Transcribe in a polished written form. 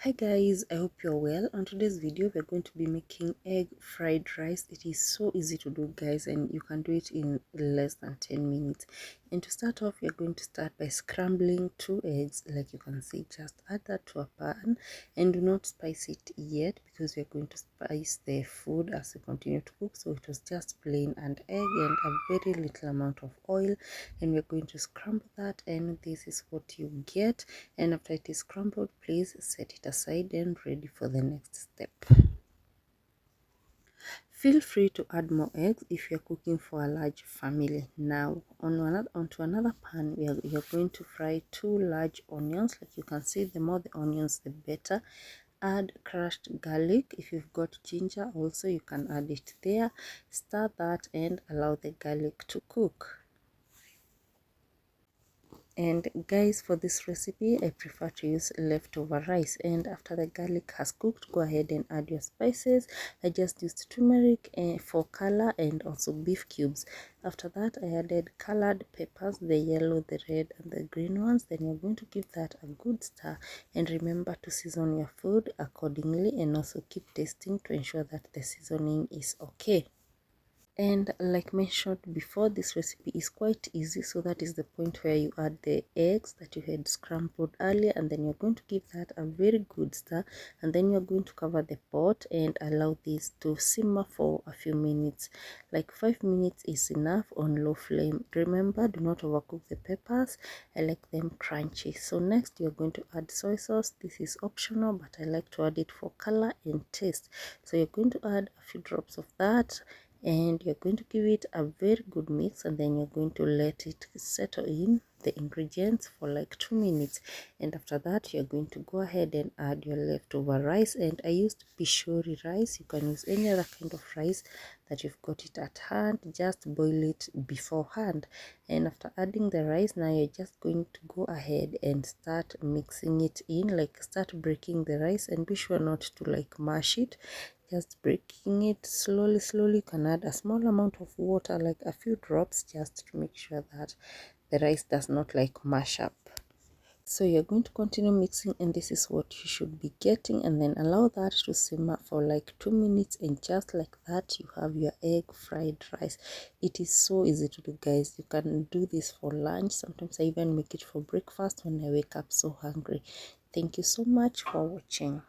Hi guys, I hope you're well. On today's video we're going to be making egg fried rice. It is so easy to do guys, and you can do it in less than 10 minutes. And to start off, you're going to start by scrambling 2 eggs. Like you can see, just add that to a pan and do not spice it yet, because we're going to spice the food as we continue to cook. So it was just plain and egg and a very little amount of oil, and we're going to scramble that, and this is what you get. And after it is scrambled, please set it aside and ready for the next step. Feel free to add more eggs if you're cooking for a large family. Now onto another pan, you're going to fry 2 large onions. Like you can see, the more the onions the better. Add crushed garlic. If you've got ginger also, you can add it there. Stir that and allow the garlic to cook. And guys, for this recipe I prefer to use leftover rice. And after the garlic has cooked, go ahead and add your spices. I just used turmeric for color, and also beef cubes. After that, I added colored peppers, the yellow, the red and the green ones. Then you're going to give that a good stir, and remember to season your food accordingly, and also keep tasting to ensure that the seasoning is okay. And like mentioned before, this recipe is quite easy. So that is the point where you add the eggs that you had scrambled earlier, and then you're going to give that a very good stir, and then you're going to cover the pot and allow this to simmer for a few minutes. Like 5 minutes is enough on low flame. Remember, do not overcook the peppers. I like them crunchy. So next, you're going to add soy sauce. This is optional, but I like to add it for color and taste. So you're going to add a few drops of that, and you're going to give it a very good mix, and then you're going to let it settle in the ingredients for like 2 minutes. And after that, you're going to go ahead and add your leftover rice. And I used pishori rice. You can use any other kind of rice that you've got it at hand. Just boil it beforehand. And after adding the rice, now you're just going to go ahead and start mixing it in. Like, start breaking the rice, and be sure not to like mash it. Just breaking it slowly. You can add a small amount of water, like a few drops, just to make sure that the rice does not like mash up. So you're going to continue mixing, and this is what you should be getting. And then allow that to simmer for like 2 minutes, and just like that, you have your egg fried rice. It is so easy to do guys. You can do this for lunch. Sometimes I even make it for breakfast when I wake up so hungry. Thank you so much for watching.